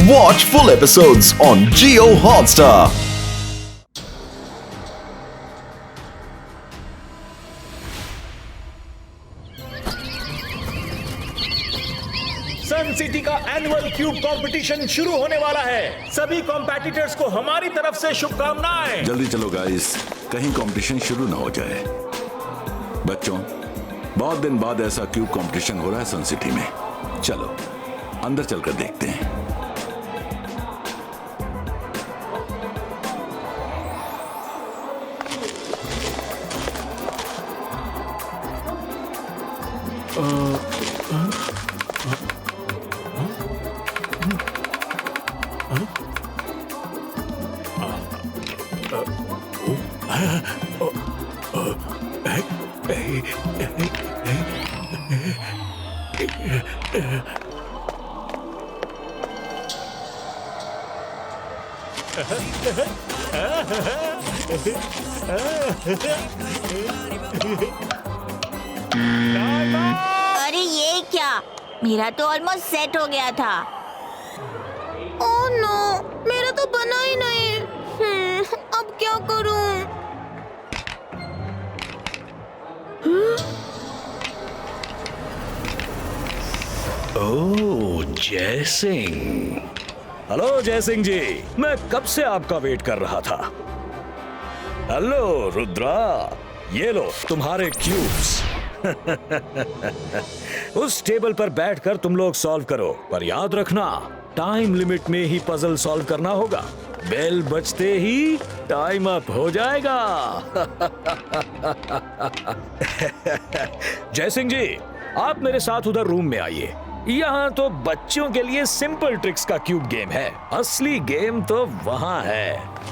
Watch full episodes on Jio Hotstar. Sun City का annual cube competition शुरू होने वाला है। सभी कॉम्पिटिटर्स को हमारी तरफ से शुभकामनाएं। जल्दी चलो गाइस, कहीं कंपटीशन शुरू ना हो जाए। बच्चों, बहुत दिन बाद ऐसा क्यूब कंपटीशन हो रहा है सन सिटी में। चलो अंदर चलकर देखते हैं। अरे ये क्या, मेरा तो ऑलमोस्ट सेट हो गया था। ओह नो, मेरा तो बना ही नहीं। अब क्या करूं? ओह, जय सिंह। हेलो जय सिंह जी, मैं कब से आपका वेट कर रहा था। हेलो रुद्रा, ये लो तुम्हारे क्यूब्स। उस टेबल पर बैठकर तुम लोग सॉल्व करो, पर याद रखना टाइम लिमिट में ही पजल सॉल्व करना होगा। बेल बजते ही टाइम अप हो जाएगा। जय सिंह जी, आप मेरे साथ उधर रूम में आइए। यहाँ तो बच्चों के लिए सिंपल ट्रिक्स का क्यूब गेम है, असली गेम तो वहाँ है।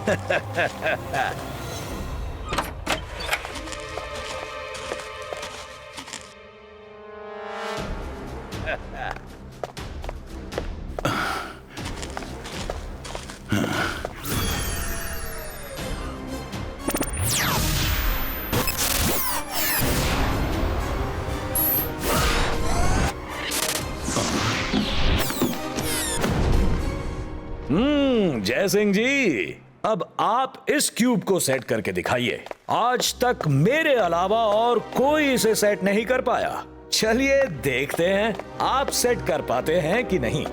जय सिंह जी, अब आप इस क्यूब को सेट करके दिखाइए। आज तक मेरे अलावा और कोई इसे सेट नहीं कर पाया। चलिए देखते हैं आप सेट कर पाते हैं कि नहीं।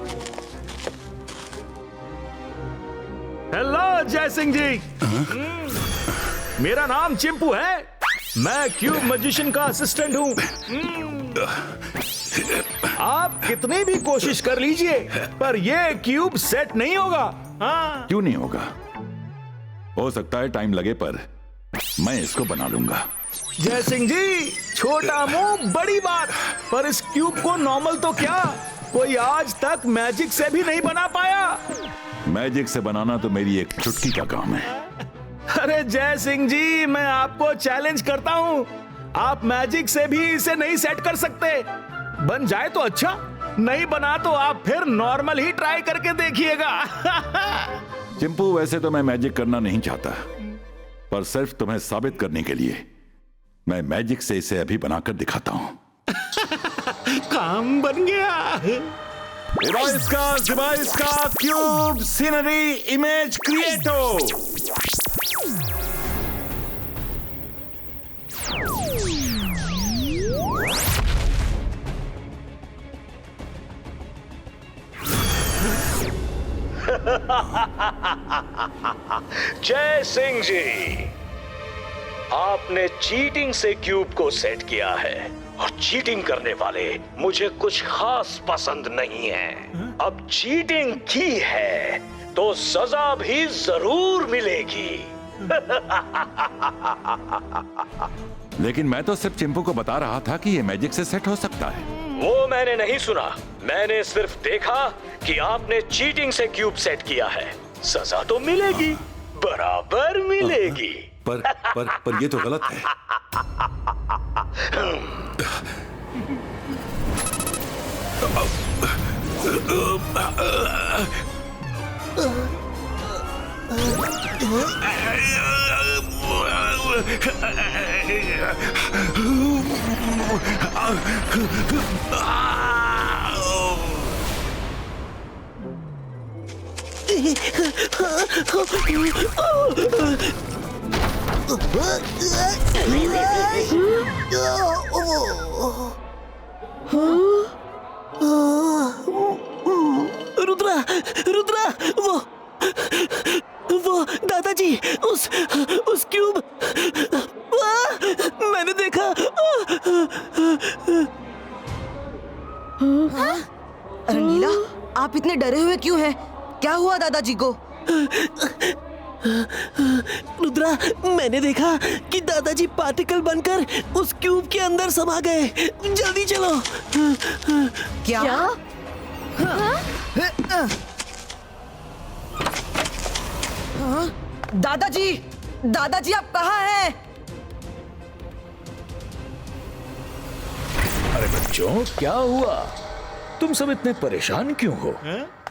हेलो जय सिंह जी। मेरा नाम चिंपू है, मैं क्यूब मैजिशियन का असिस्टेंट हूँ। आप कितनी भी कोशिश कर लीजिए, पर ये क्यूब सेट नहीं होगा। हाँ। क्यों नहीं होगा? हो सकता है टाइम लगे, पर मैं इसको बना लूंगा। जय सिंह जी, छोटा मुंह बड़ी बात, पर इस क्यूब को नॉर्मल तो क्या, कोई आज तक मैजिक से भी नहीं बना पाया। मैजिक से बनाना तो मेरी एक चुटकी का काम है। अरे जय सिंह जी, मैं आपको चैलेंज करता हूँ, आप मैजिक से भी इसे नहीं सेट कर सकते। बन जाए तो अच्छा, नहीं बना तो आप फिर नॉर्मल ही ट्राई करके देखिएगा। चिंपू, वैसे तो मैं मैजिक करना नहीं चाहता, पर सिर्फ तुम्हें साबित करने के लिए मैं मैजिक से इसे अभी बनाकर दिखाता हूं। काम बन गया। डिवाइस का क्यूब सीनरी इमेज क्रिएटो। जय सिंह जी, आपने चीटिंग से क्यूब को सेट किया है, और चीटिंग करने वाले मुझे कुछ खास पसंद नहीं है। अब चीटिंग की है तो सजा भी जरूर मिलेगी। लेकिन मैं तो सिर्फ चिंपू को बता रहा था कि ये मैजिक से सेट हो सकता है। वो मैंने नहीं सुना, मैंने सिर्फ देखा कि आपने चीटिंग से क्यूब सेट किया है। सजा तो मिलेगी, बराबर मिलेगी। पर ये तो गलत है। रुद्रा, रुद्रा, वो दादाजी, उस क्यूब, मैंने देखा। रंगीला, आप इतने डरे हुए क्यों हैं? क्या हुआ दादाजी को? रुद्रा, मैंने देखा कि दादाजी पार्टिकल बनकर उस क्यूब के अंदर समा गए। जल्दी चलो। क्या? दादाजी, दादाजी आप कहाँ हैं? अरे बच्चों, क्या हुआ? तुम सब इतने परेशान क्यों हो?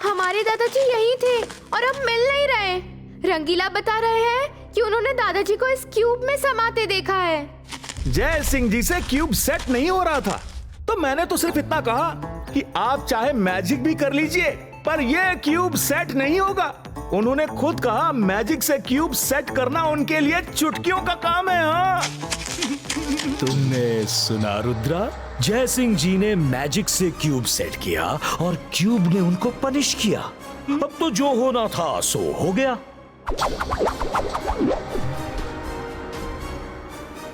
हमारे दादाजी यहीं थे और अब मिल नहीं रहे। रंगीला बता रहे हैं कि उन्होंने दादाजी को इस क्यूब में समाते देखा है। जय सिंह जी से क्यूब सेट नहीं हो रहा था, तो मैंने तो सिर्फ इतना कहा कि आप चाहे मैजिक भी कर लीजिए, पर यह क्यूब सेट नहीं होगा। उन्होंने खुद कहा मैजिक से क्यूब सेट करना उनके लिए चुटकियों का काम है। हाँ, तुमने सुना रुद्रा? जय सिंह जी ने मैजिक से क्यूब सेट किया और क्यूब ने उनको पनिश किया। अब तो जो होना था सो हो गया।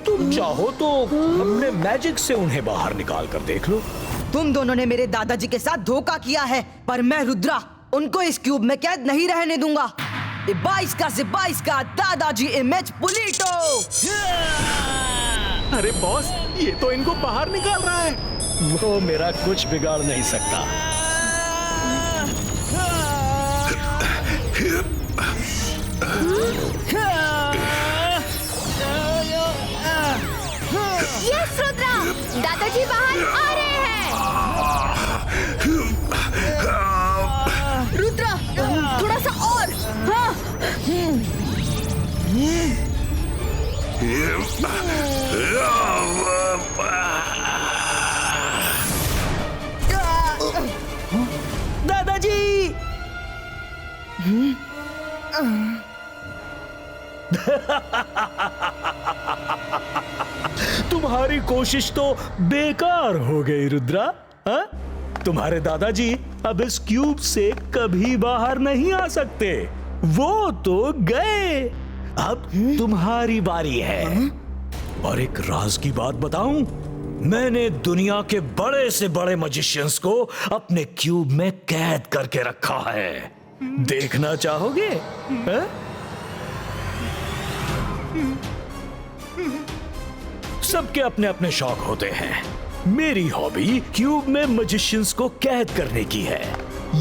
तुम चाहो तो हमने मैजिक से उन्हें बाहर निकाल कर देख लो। तुम दोनों ने मेरे दादाजी के साथ धोखा किया है, पर मैं रुद्रा उनको इस क्यूब में कैद नहीं रहने दूंगा। 22 का दादाजी इमेज पुलिटो। अरे बॉस, ये तो इनको बाहर निकाल रहा है। वो मेरा कुछ बिगाड़ नहीं सकता। यस रुद्रा, दादाजी बाहर आ रहे हैं। रुद्रा, थोड़ा सा और। हाँ। दादाजी! तुम्हारी कोशिश तो बेकार हो गई रुद्रा। हा? तुम्हारे दादाजी अब इस क्यूब से कभी बाहर नहीं आ सकते। वो तो गए। अब तुम्हारी बारी है। और एक राज की बात बताऊं? मैंने दुनिया के बड़े से बड़े मैजिशियंस को अपने क्यूब में कैद करके रखा है। देखना चाहोगे? हा? सबके अपने अपने शौक होते हैं। मेरी हॉबी क्यूब में मैजिशियंस को कैद करने की है।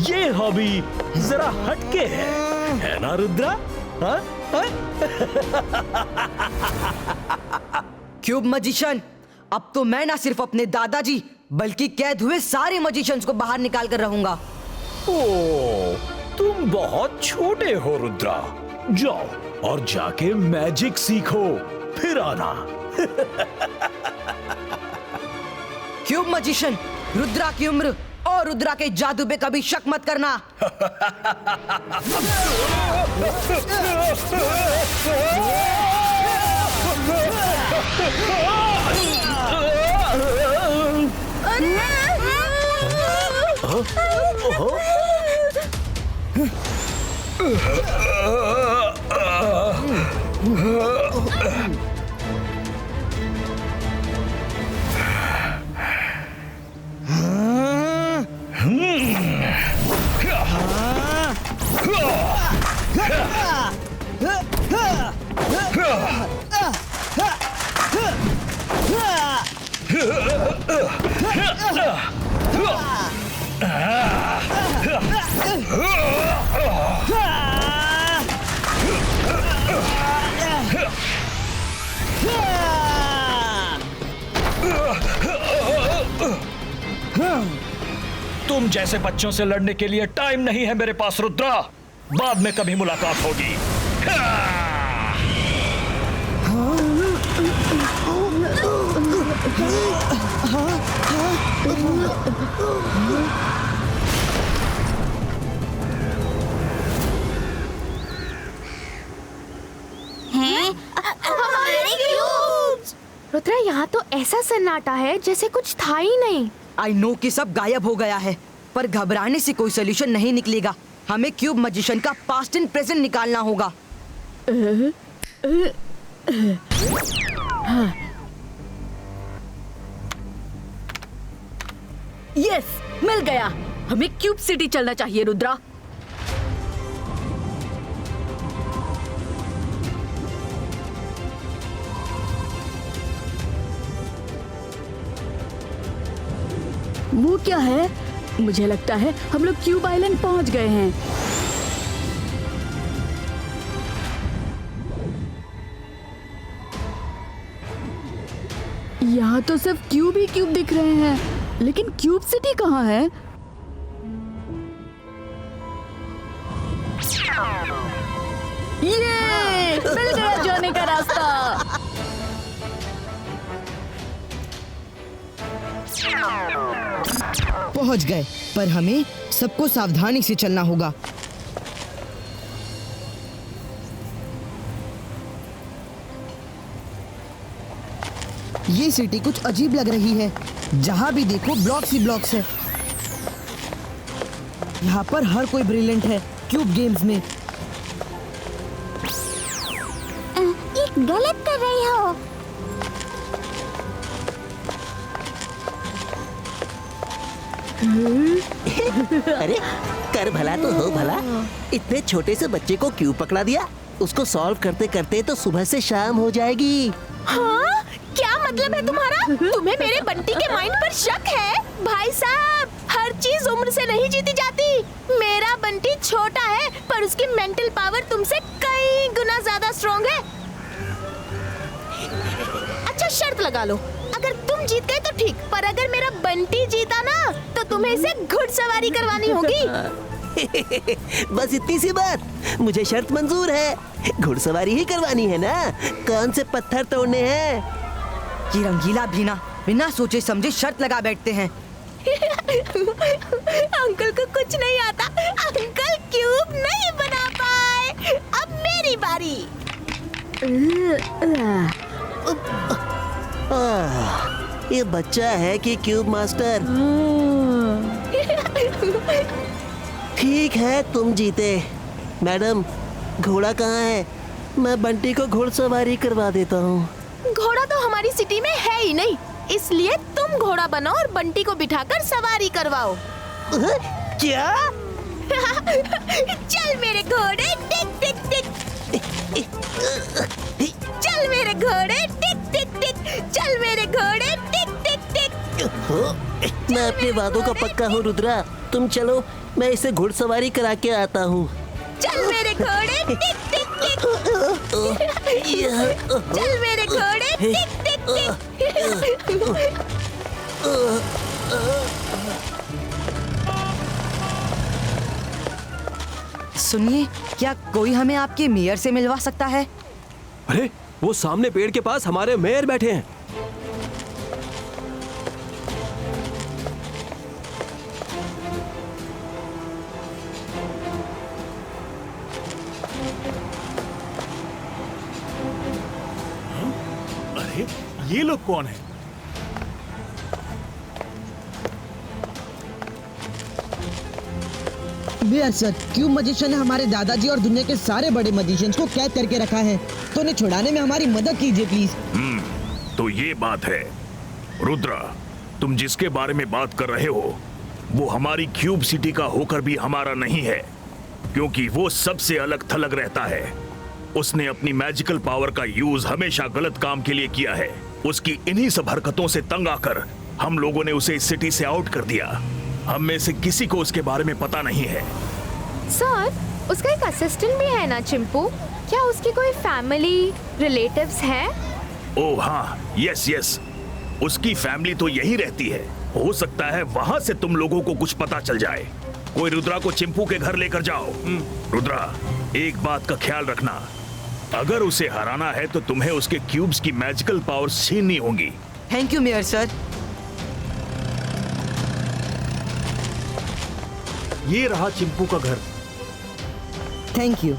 ये हॉबी जरा हटके है ना रुद्रा? हा? हा? क्यूब मैजिशियन, अब तो मैं ना सिर्फ अपने दादाजी बल्कि कैद हुए सारे मैजिशियंस को बाहर निकाल कर रहूंगा। ओ, तुम बहुत छोटे हो रुद्रा। जाओ और जाके मैजिक सीखो, फिर आना। क्यूब मैजिशियन, रुद्रा की उम्र और रुद्रा के जादू पे कभी शक मत करना। तुम जैसे बच्चों से लड़ने के लिए टाइम नहीं है मेरे पास रुद्रा। बाद में कभी मुलाकात होगी। रुद्रा, यहाँ तो ऐसा सन्नाटा है जैसे कुछ था ही नहीं। आई नो कि सब गायब हो गया है, पर घबराने से कोई सोल्यूशन नहीं निकलेगा। हमें क्यूब मैजिशियन का पास्ट एंड प्रेजेंट निकालना होगा। यस, मिल गया। हमें क्यूब सिटी चलना चाहिए रुद्रा। वो क्या है? मुझे लगता है हम लोग क्यूब आइलैंड पहुंच गए हैं। यहाँ तो सिर्फ क्यूब ही क्यूब दिख रहे हैं, लेकिन क्यूब सिटी कहाँ है? ये मिल गया जाने का रास्ता। पहुंच गए, पर हमें सबको सावधानी से चलना होगा। ये सिटी कुछ अजीब लग रही है। जहां भी देखो ब्लॉक्स ही ब्लॉक्स है। यहाँ पर हर कोई ब्रिलियंट है क्यूब गेम्स में। ये गलत कर रही हो। अरे कर भला तो हो भला। इतने छोटे से बच्चे को क्यों पकड़ा दिया? उसको सॉल्व करते करते तो सुबह से शाम हो जाएगी। हाँ? क्या मतलब है तुम्हारा? तुम्हें मेरे बंटी के माइंड पर शक है? भाई साहब, हर चीज उम्र से नहीं जीती जाती। मेरा बंटी छोटा है, पर उसकी मेंटल पावर तुमसे कई गुना ज्यादा स्ट्रॉन्ग है। अच्छा, शर्त लगा लो, अगर तुम जीत गए तो ठीक, पर अगर मेरा बंटी जीता ना तो तुम्हें इसे घुड़सवारी करवानी होगी। बस इतनी सी बात, मुझे शर्त मंजूर है। घुड़सवारी ही करवानी है ना? कौन से पत्थर तोड़ने हैं? ये रंगीला भी ना बिना सोचे समझे शर्त लगा बैठते हैं। अंकल को कुछ नहीं आता। अंकल क्यूब नहीं बना पाए। अब मेरी बारी। ये बच्चा है कि क्यूब मास्टर? ठीक है, तुम जीते। मैडम, घोड़ा कहाँ है? मैं बंटी को घुड़सवारी करवा देता हूँ। घोड़ा तो हमारी सिटी में है ही नहीं, इसलिए तुम घोड़ा बनो और बंटी को बिठाकर सवारी करवाओ। क्या? चल मेरे घोड़े, टिक टिक टिक। चल मेरे घोड़े, टिक टिक टिक। चल मेरे घोड़े, टिक टिक टिक। मैं अपने वादों का पक्का हूँ रुद्रा। तुम चलो, मैं इसे घुड़सवारी करा के आता हूँ। चल मेरे घोड़े, टिक टिक टिक। चल मेरे घोड़े, टिक टिक टिक। सुनिए, क्या कोई हमें आपके मेयर से मिलवा सकता है? अरे वो सामने पेड़ के पास हमारे मेयर बैठे हैं। अरे ये लोग कौन है? मेयर सर, क्यूब मैजिशियन ने हमारे दादाजी और दुनिया के सारे बड़े मैजिशियंस को कैद करके रखा है, तो उन्हें छुड़ाने में हमारी मदद कीजिए प्लीज। तो ये बात है। रुद्रा, तुम जिसके बारे में बात कर रहे हो वो हमारी क्यूब सिटी का होकर भी हमारा नहीं है, क्योंकि वो सबसे अलग थलग रहता है। उसने अपनी मैजिकल पावर का यूज हमेशा गलत काम के लिए किया है। उसकी इन्हीं सब हरकतों से तंग आकर हम लोगों ने उसे इस सिटी से आउट कर दिया। हम में से किसी को उसके बारे में पता नहीं है। सर, उसका एक असिस्टेंट भी है ना चिंपू? क्या उसकी कोई फैमिली रिलेटिव्स हैं? ओह हाँ, यस यस, उसकी फैमिली तो यही रहती है। हो सकता है वहां से तुम लोगों को कुछ पता चल जाए। कोई रुद्रा को चिंपू के घर लेकर जाओ। रुद्रा, एक बात का ख्याल रखना, अगर उसे हराना है तो तुम्हें उसके क्यूब्स की मैजिकल पावर छीननी होगी। Thank you mayor sir. ये रहा चिंपू का घर। Thank you.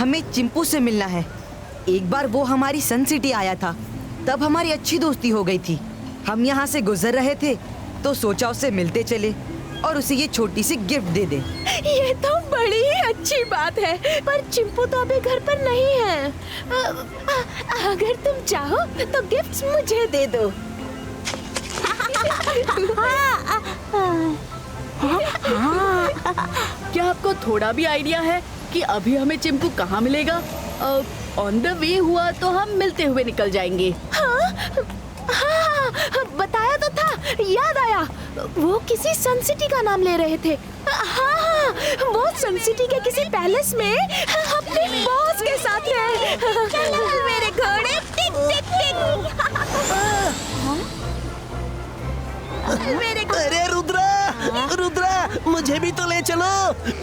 हमें चिंपू से मिलना है। एक बार वो हमारी सन सिटी आया था, तब हमारी अच्छी दोस्ती हो गई थी। हम यहाँ से गुजर रहे थे तो सोचा उससे मिलते चले और उसे ये छोटी सी गिफ्ट दे दे। ये तो बड़ी ही अच्छी बात है, पर चिंपू तो अभी घर पर नहीं है। अगर तुम चाहो तो गिफ्ट्स मुझे दे दो। क्या आपको थोड़ा भी आइडिया है कि अभी हमें चिंपू कहाँ मिलेगा? ऑन द वे हुआ तो हम मिलते हुए निकल जाएंगे। हाँ, बताया तो था, याद आया। वो किसी सन सिटी का नाम ले रहे थे। हाँ, वो सन सिटी के किसी पैलेस में अपने बॉस के साथ है। चल मेरे घोड़े, टिक टिक टिक। मेरे अरे रुद्रा, रुद्रा मुझे भी तो ले चलो।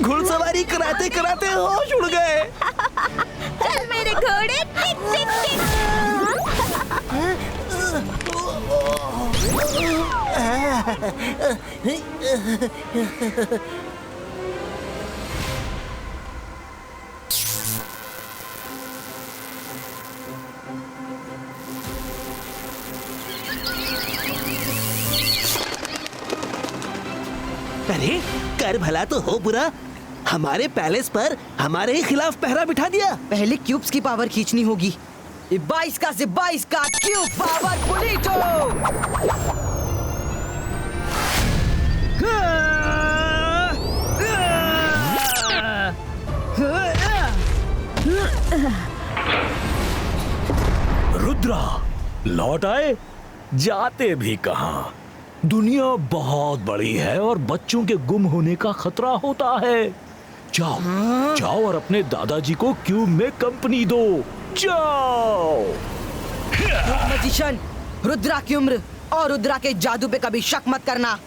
घुड़सवारी कराते कराते होश उड़ गए। चल मेरे घोड़े, टिक टिक टिक। अरे कर भला तो हो बुरा, हमारे पैलेस पर हमारे ही खिलाफ पहरा बिठा दिया। पहले क्यूब्स की पावर खींचनी होगी। 22 का 22 का क्यूब पावर बुलेटो। रुद्रा लौट आए? जाते भी कहाँ? दुनिया बहुत बड़ी है और बच्चों के गुम होने का खतरा होता है। जाओ जाओ और अपने दादाजी को क्यूब में कंपनी दो। जाओ। मैजिशियन, रुद्रा की उम्र और रुद्रा के जादू पे कभी शक मत करना।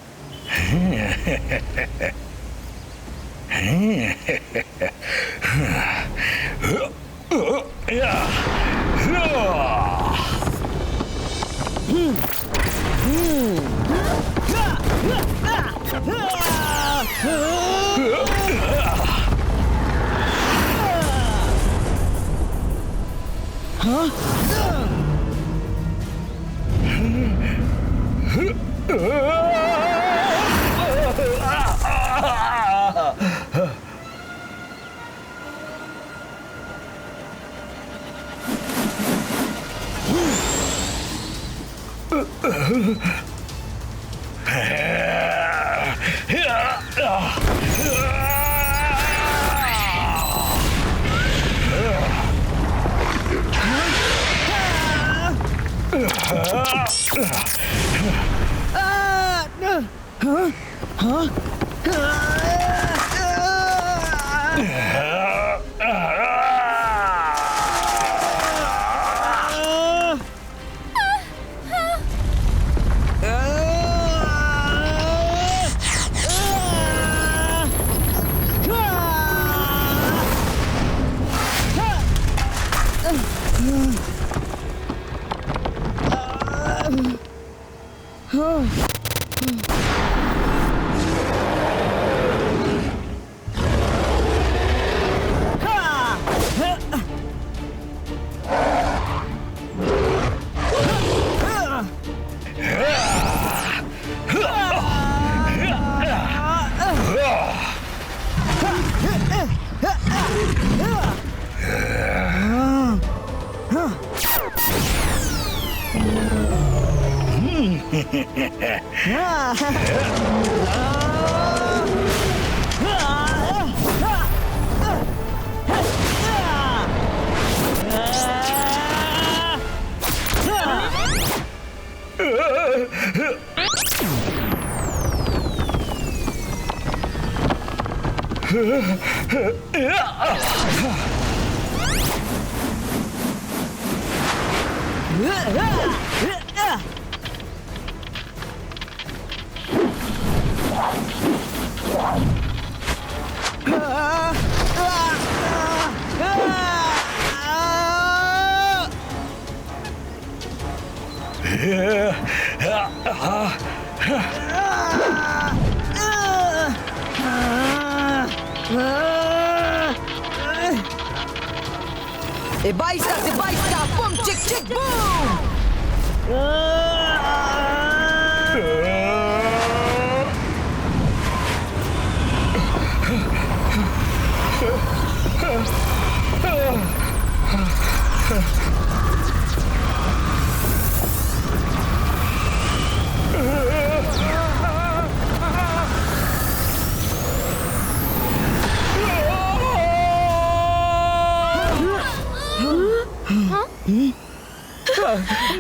से बाइस्टा, बम चिक चिक बूम।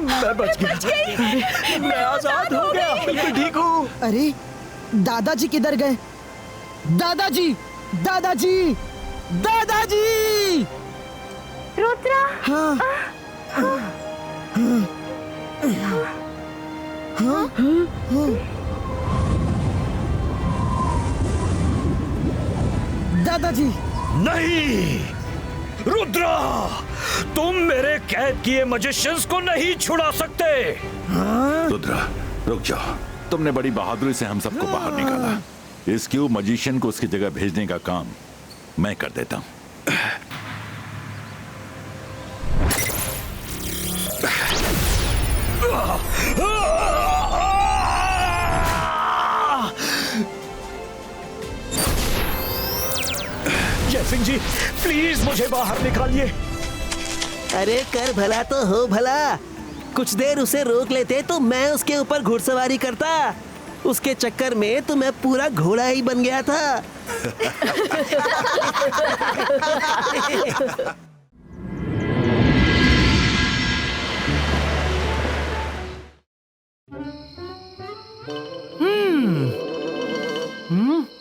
मैं बच गया। मैं आजाद हो गया। बिल्कुल ठीक हूँ। अरे दादाजी किधर गए? दादाजी, दादाजी, दादाजी! रुद्रा। हाँ। दादाजी! नहीं, रुद्रा, तुम मेरे कैद किए मैजिशियंस को नहीं छुड़ा सकते। रुद्रा, रुक जाओ। तुमने बड़ी बहादुरी से हम सबको बाहर निकाला। इस क्यूब मैजिशियन को उसकी जगह भेजने का काम मैं कर देता हूं। जय सिंह जी, प्लीज मुझे बाहर निकालिए। अरे कर भला तो हो भला। कुछ देर उसे रोक लेते तो मैं उसके ऊपर घुड़सवारी करता। उसके चक्कर में तो मैं पूरा घोड़ा ही बन गया था।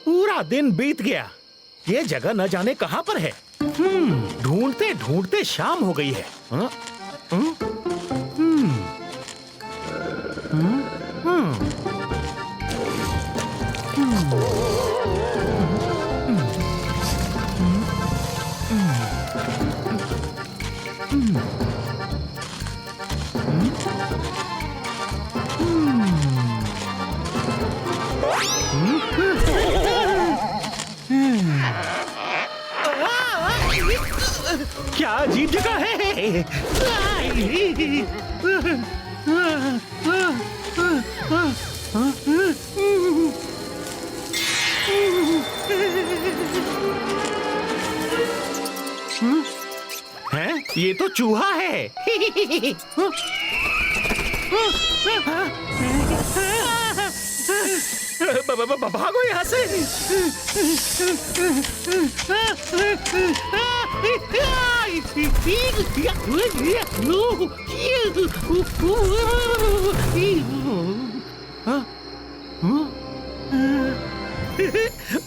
पूरा दिन बीत गया। ये जगह न जाने कहां पर है। ढूंढते ढूंढते शाम हो गई है। क्या अजीब जगह है। हैं? ये तो चूहा है। भागो यहाँ से।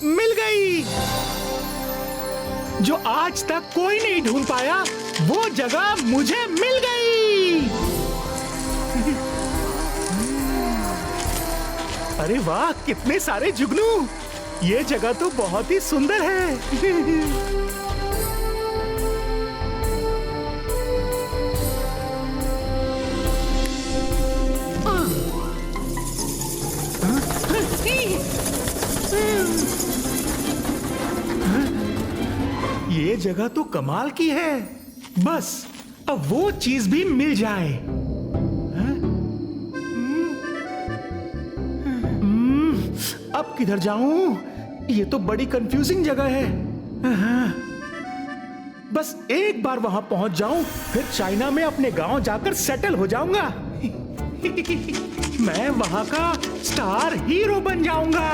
मिल गई। जो आज तक कोई नहीं ढूंढ पाया वो जगह मुझे मिल गई। अरे वाह, कितने सारे जुगनू। ये जगह तो बहुत ही सुंदर है। ये जगह तो कमाल की है। बस अब वो चीज भी मिल जाए। अब किधर जाऊं? ये तो बड़ी कंफ्यूजिंग जगह है। बस एक बार वहां पहुंच जाऊं, फिर चाइना में अपने गांव जाकर सेटल हो जाऊंगा। मैं वहां का स्टार हीरो बन जाऊंगा।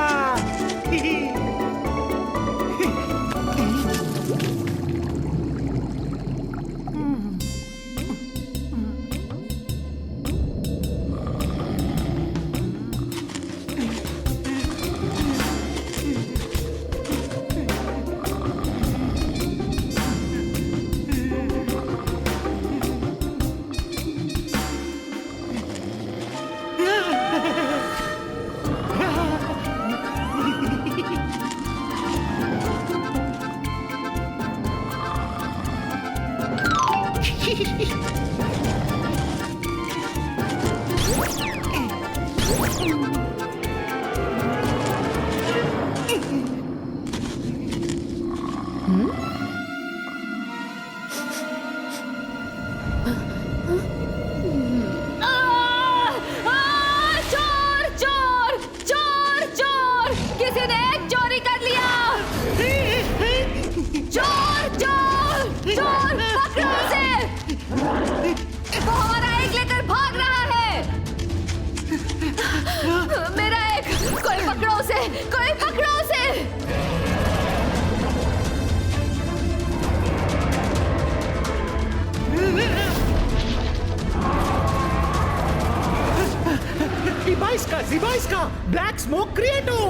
गजीबा इसका ब्लैक स्मोक क्रिएट हो।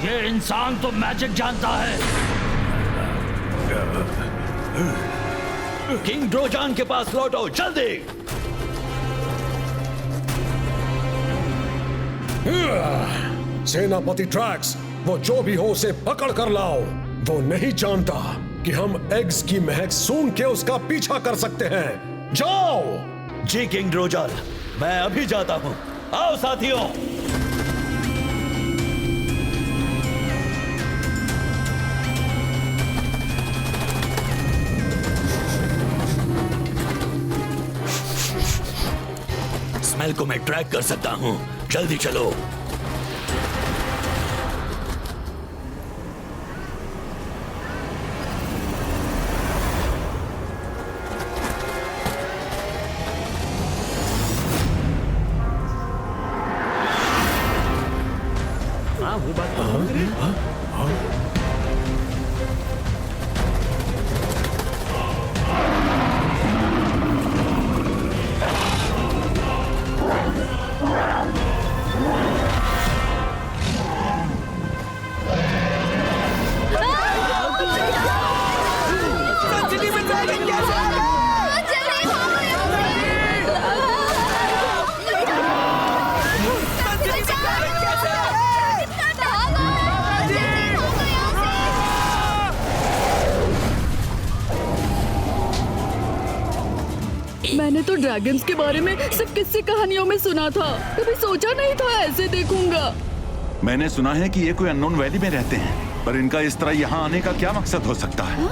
ये इंसान तो मैजिक जानता है। किंग ड्रोजान के पास लौटो जल्दी। सेनापति ट्रैक्स, वो जो भी हो उसे पकड़ कर लाओ। वो नहीं जानता कि हम एग्स की महक सूंघ के उसका पीछा कर सकते हैं। जाओ। जी किंग ड्रोजान, मैं अभी जाता हूं। आओ साथियों। स्मेल को मैं ट्रैक कर सकता हूं। जल्दी चलो। वो बात तो मैंने तो ड्रैगन्स के बारे में सिर्फ किस्से कहानियों में सुना था, कभी सोचा नहीं था ऐसे देखूंगा। मैंने सुना है कि ये कोई अननोन वैली में रहते हैं, पर इनका इस तरह यहाँ आने का क्या मकसद हो सकता है?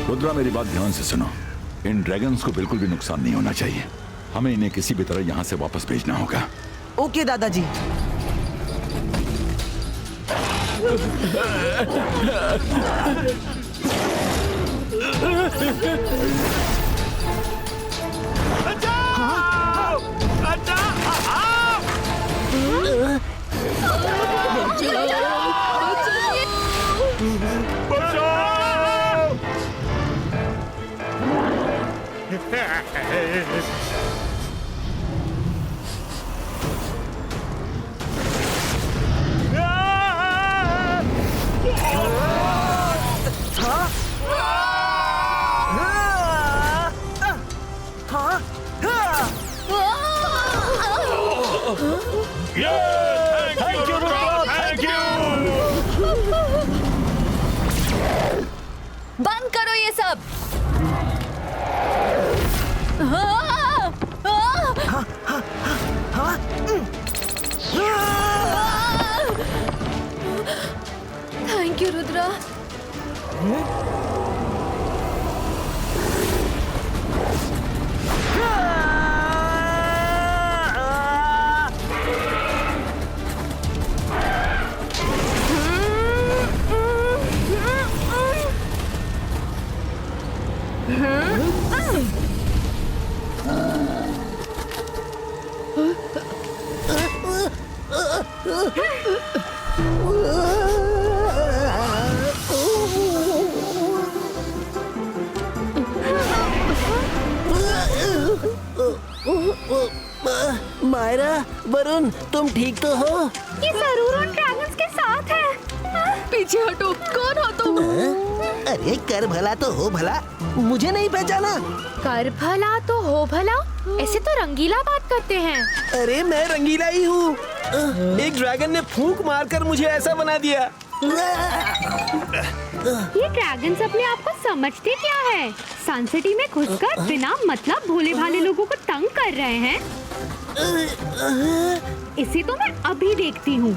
रुद्रा, मेरी बात ध्यान से सुनो। इन ड्रैगन्स को बिल्कुल भी नुकसान नहीं होना चाहिए। हमें इन्हें किसी भी तरह यहाँ से वापस भेजना होगा। ओके दादाजी। बंद करो ये सब। Thank you Rudra. मायरा, वरुण, तुम ठीक तो हो? ये जरूर उन ड्रैगन्स के साथ है। पीछे हटो, कौन हो तुम? अरे कर भला तो हो भला, मुझे नहीं पहचाना? कर भला तो हो भला, ऐसे तो रंगीला बात करते हैं। अरे मैं रंगीला ही हूँ। एक ड्रैगन ने फूंक मारकर मुझे ऐसा बना दिया। ये ड्रैगन्स अपने आप को समझते क्या है? सनसिटी में घुसकर बिना मतलब भोले भाले लोगों को तंग कर रहे हैं। इसे तो मैं अभी देखती हूँ।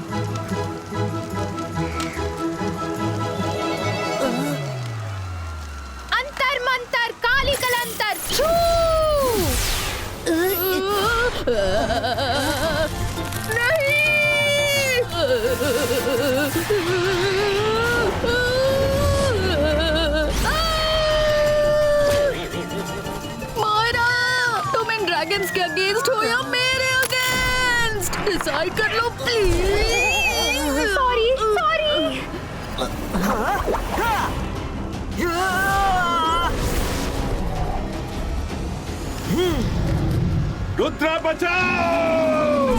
अंतर मंतर काली कलंतर छू। मायरा, तुम इन ड्रैगन्स के अगेंस्ट हो या मेरे अगेंस्ट? डिसाइड कर लो प्लीज। Sorry sorry. रुद्रा बचाओ!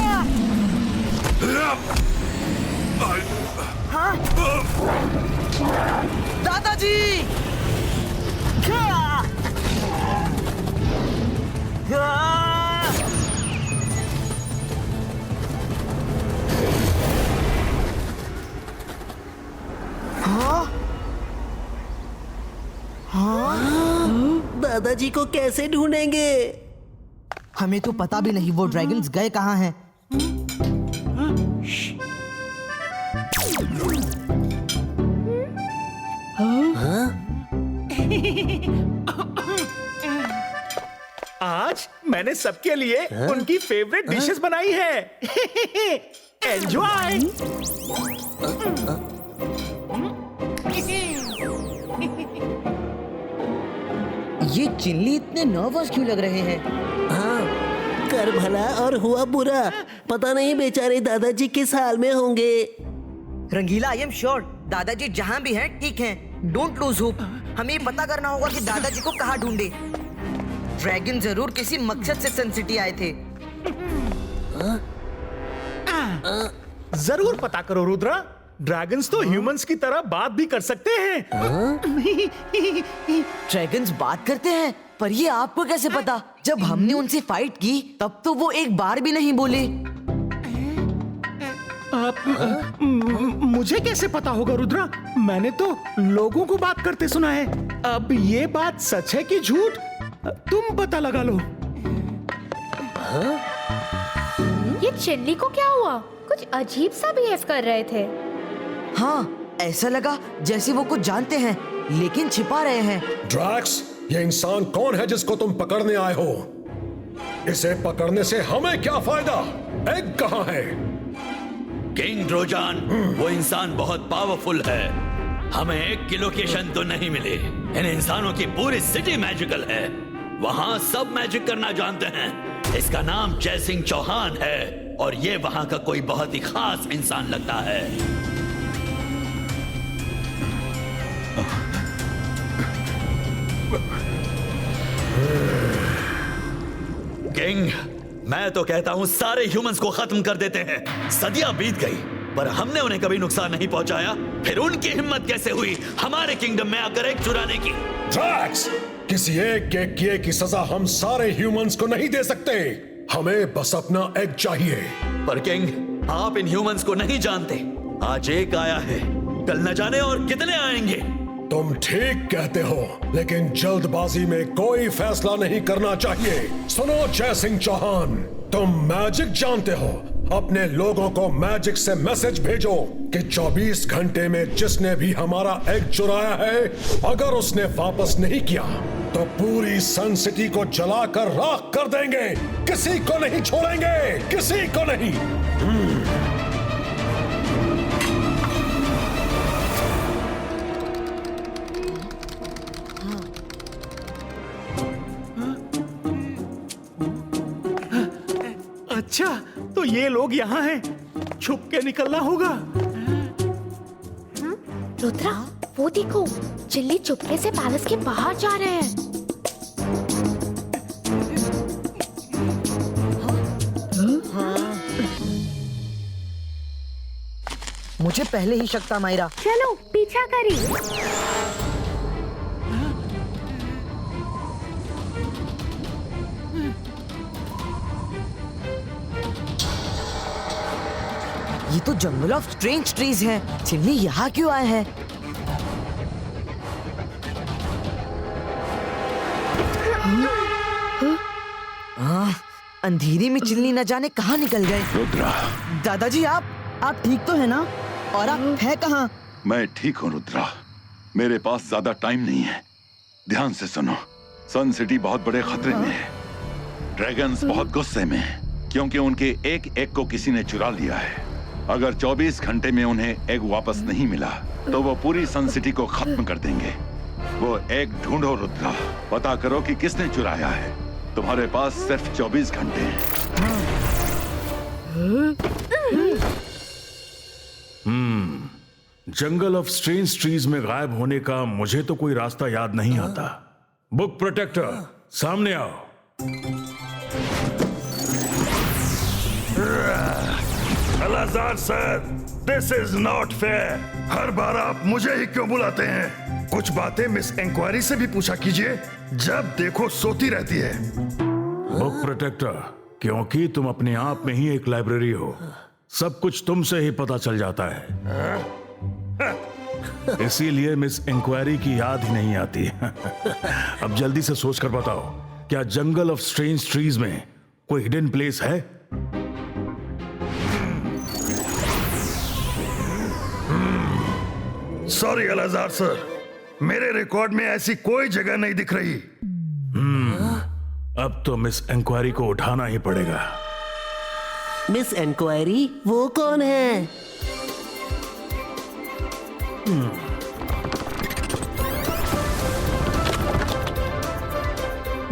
हाँ? दादाजी! दादाजी को कैसे ढूंढेंगे? हमें तो पता भी नहीं वो ड्रैगन्स गए कहाँ हैं। आज मैंने सबके लिए उनकी फेवरेट डिशेस बनाई है। एंजॉय। ये चिल्ली इतने नर्वस क्यों लग रहे हैं? हाँ, कर भला और हुआ बुरा। पता नहीं बेचारे दादाजी किस हाल में होंगे। रंगीला, आई एम श्योर दादाजी जहाँ भी हैं ठीक हैं। Don't lose hope. हमें ये पता करना होगा कि दादाजी को कहाँ ढूंढे। ड्रैगन जरूर किसी मकसद से सन सिटी आए थे। जरूर पता करो रुद्रा। ड्रैगन्स तो ह्यूमंस की तरह बात भी कर सकते हैं। ड्रैगन्स बात करते हैं? पर ये आपको कैसे पता? जब हमने उनसे फाइट की तब तो वो एक बार भी नहीं बोले। मुझे कैसे पता होगा रुद्रा? मैंने तो लोगों को बात करते सुना है। अब ये बात सच है कि झूठ, तुम पता लगा लो। ये चिल्ली को क्या हुआ? कुछ अजीब सा बिहेव कर रहे थे। हाँ, ऐसा लगा जैसे वो कुछ जानते हैं लेकिन छिपा रहे हैं। ड्रैक्स, ये इंसान कौन है जिसको तुम पकड़ने आए हो? इसे पकड़ने से हमें क्या फायदा? एग कहाँ है? किंग ड्रोजान, वो इंसान बहुत पावरफुल है। हमें एग की लोकेशन तो नहीं मिली। इन इंसानों की पूरी सिटी मैजिकल है। वहाँ सब मैजिक करना जानते हैं। इसका नाम जय सिंह चौहान है और ये वहाँ का कोई बहुत ही खास इंसान लगता है। किंग, मैं तो कहता हूँ सारे ह्यूमंस को खत्म कर देते हैं। सदियां बीत गई पर हमने उन्हें कभी नुकसान नहीं पहुंचाया। फिर उनकी हिम्मत कैसे हुई हमारे किंगडम में आकर एग चुराने की? ड्रैक्स, किसी एक के किए की सजा हम सारे ह्यूमंस को नहीं दे सकते। हमें बस अपना एग चाहिए। पर किंग, आप इन ह्यूमंस को नहीं जानते। आज एक आया है, कल न जाने और कितने आएंगे। तुम ठीक कहते हो, लेकिन जल्दबाजी में कोई फैसला नहीं करना चाहिए। सुनो जय सिंह चौहान, तुम मैजिक जानते हो। अपने लोगों को मैजिक से मैसेज भेजो कि 24 घंटे में जिसने भी हमारा एग चुराया है, अगर उसने वापस नहीं किया तो पूरी सन सिटी को जलाकर राख कर देंगे। किसी को नहीं छोड़ेंगे, किसी को नहीं। अच्छा, तो ये लोग यहाँ हैं। छुप के निकलना होगा। रुद्रा, वो देखो, चिल्ली चुपके से पैलेस के बाहर जा रहे हैं। मुझे पहले ही शक था मायरा। चलो पीछा करी। ये तो जंगल ऑफ स्ट्रेंज ट्रीज है। चिल्ली यहाँ क्यों आए हैं? अंधेरे में चिल्ली न जाने कहाँ निकल गए। रुद्रा, दादाजी आप ठीक तो है ना? और आप है कहाँ? मैं ठीक हूँ रुद्रा। मेरे पास ज्यादा टाइम नहीं है। ध्यान से सुनो, सन सिटी बहुत बड़े खतरे में है। ड्रैगन्स बहुत गुस्से में हैं क्योंकि उनके एक एग को किसी ने चुरा लिया है। अगर 24 घंटे में उन्हें एग वापस नहीं मिला तो वो पूरी सन सिटी को खत्म कर देंगे। वो एग ढूंढो रुद्रा, पता करो कि किसने चुराया है। तुम्हारे पास सिर्फ 24 घंटे हैं। जंगल ऑफ स्ट्रेंज ट्रीज में गायब होने का मुझे तो कोई रास्ता याद नहीं आता। बुक प्रोटेक्टर, सामने आओ। Alazar sir, this is not fair. हर बार आप मुझे ही क्यों बुलाते हैं? कुछ बातें मिस इंक्वायरी से भी पूछा कीजिए, जब देखो सोती रहती है। बुक प्रोटेक्टर, क्योंकि तुम अपने आप में ही एक लाइब्रेरी हो, सब कुछ तुमसे ही पता चल जाता है। इसीलिए मिस इंक्वायरी की याद ही नहीं आती। अब जल्दी से सोच कर बताओ, क्या जंगल ऑफ स्ट्रेंज ट्रीज में कोई हिडन प्लेस है? सॉरी अलाजार सर, मेरे रिकॉर्ड में ऐसी कोई जगह नहीं दिख रही। अब तो मिस इंक्वायरी को उठाना ही पड़ेगा। Miss inquiry? वो कौन है?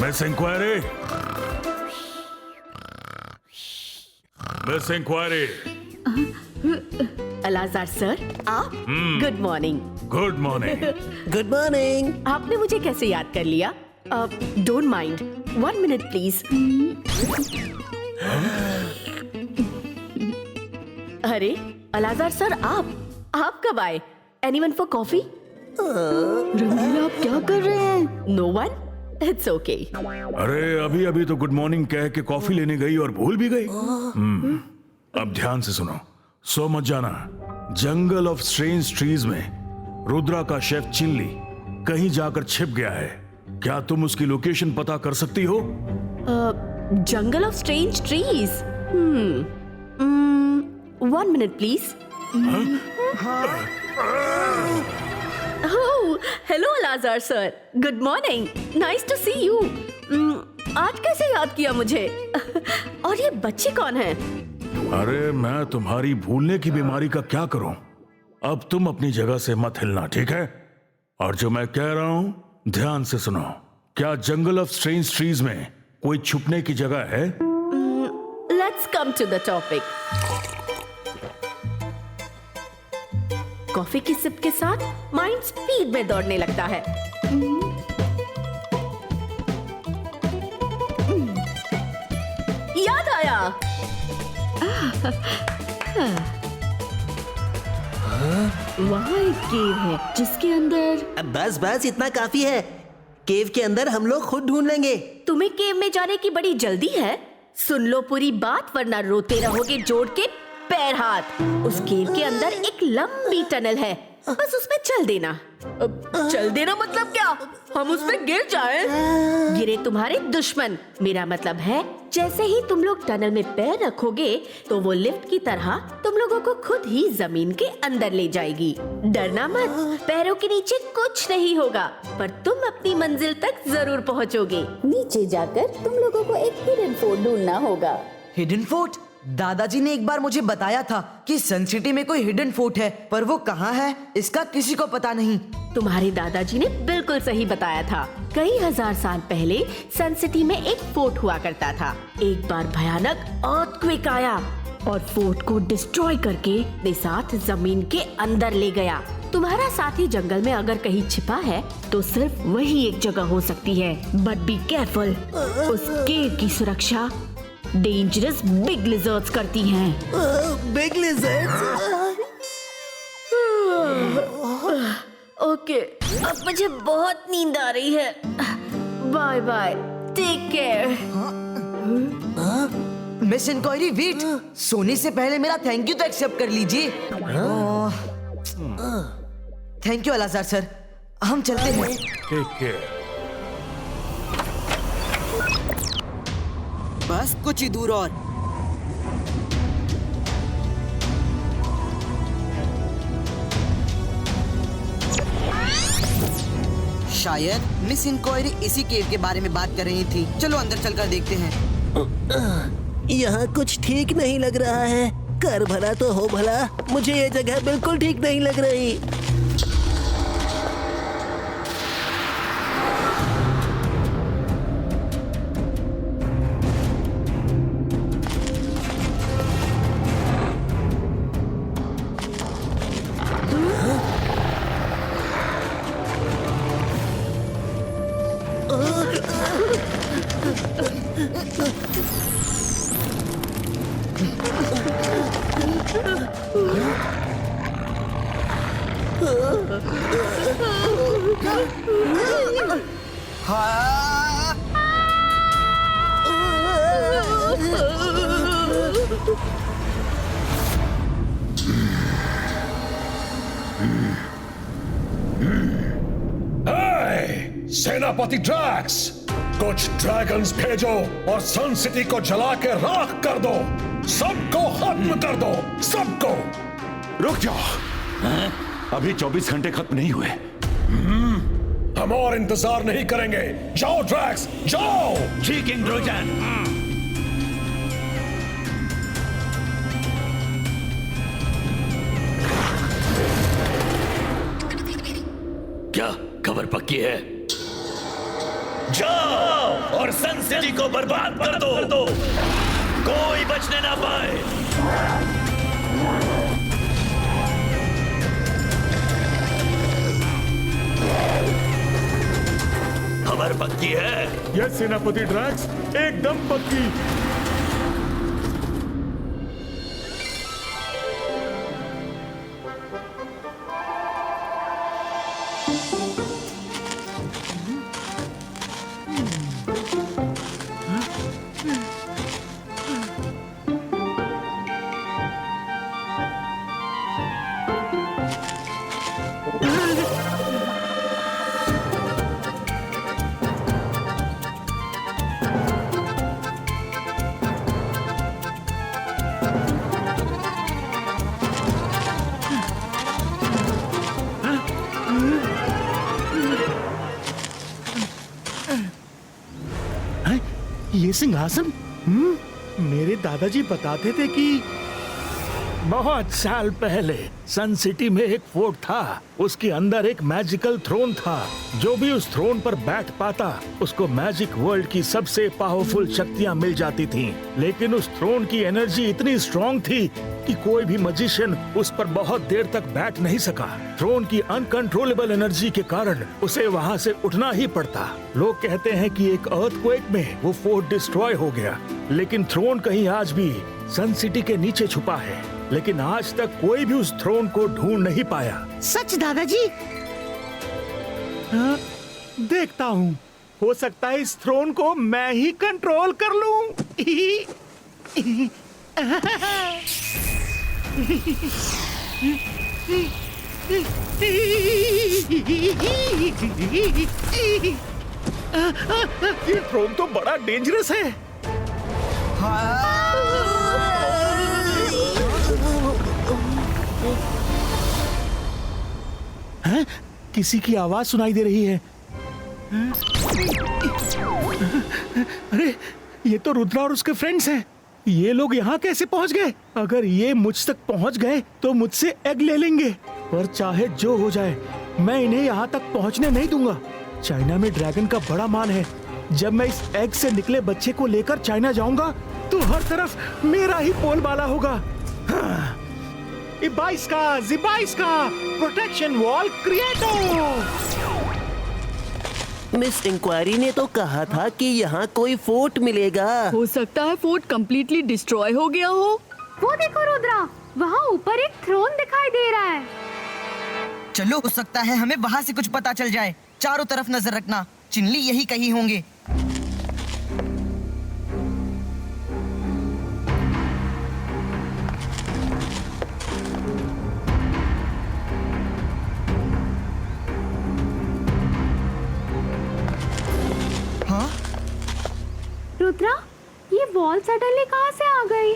Miss inquiry, miss inquiry. Alazar sir, आप? Good morning. Good morning. Good morning. आपने मुझे कैसे याद कर लिया? Don't mind, 1 minute please. अरे अलाजार सर, आप कब आए? Anyone for coffee? रंगीला, आप क्या कर रहे हैं? No one, it's okay. अरे अभी अभी तो गुड मॉर्निंग कह के कॉफी लेने गई और भूल भी गई। अब ध्यान से सुनो, सो मत जाना। जंगल ऑफ स्ट्रेंज ट्रीज में रुद्रा का शेफ चिल्ली कहीं जाकर छिप गया है। क्या तुम उसकी लोकेशन पता कर सकती हो? Jungle of strange trees? 1 minute please. Hello Alazar sir, good morning, nice to see you. आज कैसे याद किया मुझे? और ये बच्चे कौन हैं? अरे मैं तुम्हारी भूलने की बीमारी का क्या करूं? अब तुम अपनी जगह से मत हिलना, ठीक है? और जो मैं कह रहा हूं ध्यान से सुनो। क्या जंगल ऑफ स्ट्रेंज ट्रीज में कोई छुपने की जगह है? Let's come to the topic. Coffee की सिप के साथ माइंड स्पीड में दौड़ने लगता है। याद आया। वहाँ एक केव है जिसके अंदर। बस बस, इतना काफी है। केव के अंदर हम लोग खुद ढूंढ लेंगे। तुम्हें केव में जाने की बड़ी जल्दी है? सुन लो पूरी बात, वरना रोते रहोगे जोड़ के पैर हाथ। उस केव के अंदर एक लंबी टनल है, बस उसमें चल देना। चल देना मतलब क्या? हम उसमें गिर जाएं? गिरे तुम्हारे दुश्मन। मेरा मतलब है जैसे ही तुम लोग टनल में पैर रखोगे तो वो लिफ्ट की तरह तुम लोगों को खुद ही जमीन के अंदर ले जाएगी। डरना मत, पैरों के नीचे कुछ नहीं होगा, पर तुम अपनी मंजिल तक जरूर पहुंचोगे। नीचे जाकर तुम लोगों को एक हिडन फोर्ट ढूंढना होगा। Hidden fort? दादाजी ने एक बार मुझे बताया था कि सन सिटी में कोई हिडन फोर्ट है, पर वो कहाँ है इसका किसी को पता नहीं। तुम्हारे दादाजी ने बिल्कुल सही बताया था। कई हजार साल पहले सन सिटी में एक फोर्ट हुआ करता था। एक बार भयानक अर्थक्वेक आया और फोर्ट को डिस्ट्रॉय करके अपने साथ जमीन के अंदर ले गया। तुम्हारा साथी जंगल में अगर कहीं छिपा है तो सिर्फ वही एक जगह हो सकती है। बट बी केयरफुल, उस केव की सुरक्षा डेंजरस बिग लिजर्ड्स करती हैं। Big lizards? ओके, अब मुझे बहुत नींद आ रही है। Bye bye, take care. Miss inquiry, wait. सोने से पहले मेरा थैंक यू तो एक्सेप्ट कर लीजिए। थैंक यू अलाजार सर, हम चलते हैं। Take care. बस कुछ ही दूर और। शायद मिस इंक्वायरी इसी केव के बारे में बात कर रही थी। चलो अंदर चलकर देखते हैं। यहाँ कुछ ठीक नहीं लग रहा है। कर भला तो हो भला, मुझे ये जगह बिल्कुल ठीक नहीं लग रही। सेनापति ड्रैक्स, कुछ ड्रैगन्स भेजो और सन सिटी को जला के राख कर दो। सबको खत्म कर दो, सबको। रुक जाओ, अभी 24 घंटे खत्म नहीं हुए। हम और इंतजार नहीं करेंगे। जाओ ड्रैक्स, जाओ। जी किंग ड्रोजन। क्या खबर पक्की है? जाओ और सन सिटी को बर्बाद कर दो, कोई बचने ना पाए। खबर पक्की है? यस सेनापति ड्रैक्स, एकदम पक्की। ये सिंहासन? मेरे दादाजी बताते थे कि बहुत साल पहले सन सिटी में एक फोर्ट था, उसके अंदर एक मैजिकल थ्रोन था। जो भी उस थ्रोन पर बैठ पाता उसको मैजिक वर्ल्ड की सबसे पावरफुल शक्तियां मिल जाती थीं। लेकिन उस थ्रोन की एनर्जी इतनी स्ट्रॉन्ग थी कि कोई भी मैजिशियन उस पर बहुत देर तक बैठ नहीं सका। थ्रोन की अनकंट्रोलेबल एनर्जी के कारण उसे वहाँ से उठना ही पड़ता। लोग कहते हैं कि एक अर्थक्वेक में वो फोर्ट डिस्ट्रॉय हो गया, लेकिन थ्रोन कहीं आज भी सन सिटी के नीचे छुपा है। लेकिन आज तक कोई भी उस थ्रोन को ढूंढ नहीं पाया। सच दादाजी? हाँ, देखता हूँ, हो सकता है इस थ्रोन को मैं ही कंट्रोल कर लूं। ये थ्रोन तो बड़ा डेंजरस है। हैं? किसी की आवाज सुनाई दे रही है। अरे ये तो रुद्रा और उसके फ्रेंड्स हैं। ये लोग यहाँ कैसे पहुँच गए? अगर ये मुझ तक पहुँच गए तो मुझसे एग ले लेंगे। पर चाहे जो हो जाए मैं इन्हें यहाँ तक पहुँचने नहीं दूंगा। चाइना में ड्रैगन का बड़ा मान है। जब मैं इस एग से निकले बच्चे को लेकर चाइना जाऊंगा तो हर तरफ मेरा ही बोलबाला होगा। हाँ। इबाइस्का, जिबाइस्का, प्रोटेक्शन वॉल क्रिएटो। मिस इंक्वायरी ने तो कहा था कि यहाँ कोई फोर्ट मिलेगा। हो सकता है फोर्ट कंप्लीटली डिस्ट्रॉय हो गया हो। वो देखो रुद्रा, वहाँ ऊपर एक थ्रोन दिखाई दे रहा है। चलो, हो सकता है हमें वहाँ से कुछ पता चल जाए। चारों तरफ नजर रखना, चिनली यही कहीं होंगे। हाँ? रुद्रा, ये वॉल सडनली कहाँ से आ गई?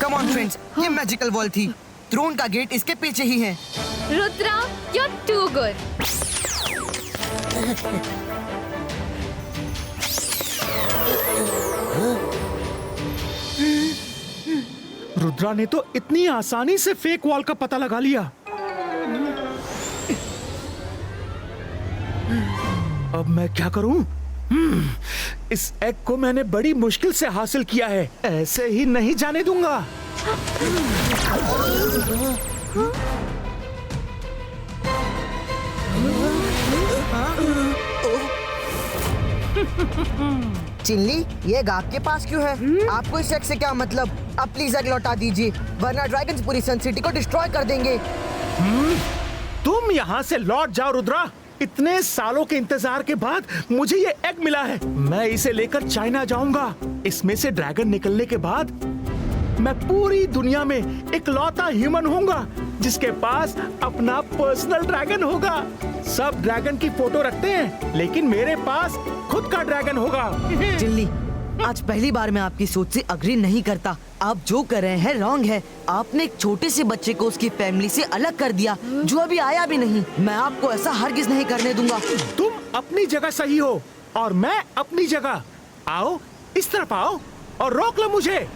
कम ऑन फ्रेंड्स, ये मैजिकल वॉल थी। थ्रोन का गेट इसके पीछे ही है। Rudra, you're too good. Rudra ने तो इतनी आसानी से फेक वॉल का पता लगा लिया। अब मैं क्या करूं? इस एग को मैंने बड़ी मुश्किल से हासिल किया है, ऐसे ही नहीं जाने दूंगा। चिल्ली, ये एग आपके पास क्यों है? आपको इस एग से क्या मतलब? अब प्लीज एग लौटा दीजिए, वरना ड्रैगन्स पूरी सन सिटी को डिस्ट्रॉय कर देंगे। तुम यहाँ से लौट जाओ रुद्रा। इतने सालों के इंतजार के बाद मुझे ये एग मिला है। मैं इसे लेकर चाइना जाऊंगा। इसमें से ड्रैगन निकलने के बाद मैं पूरी दुनिया में इकलौता ह्यूमन होऊंगा जिसके पास अपना पर्सनल ड्रैगन होगा। सब ड्रैगन की फोटो रखते हैं, लेकिन मेरे पास खुद का ड्रैगन होगा। चिल्ली, आज पहली बार मैं आपकी सोच से अग्री नहीं करता। आप जो कर रहे हैं रॉन्ग है। आपने एक छोटे से बच्चे को उसकी फैमिली से अलग कर दिया, जो अभी आया भी नहीं। मैं आपको ऐसा हरगिज नहीं करने दूंगा। तुम अपनी जगह सही हो और मैं अपनी जगह। आओ, इस तरफ आओ और रोक लो मुझे।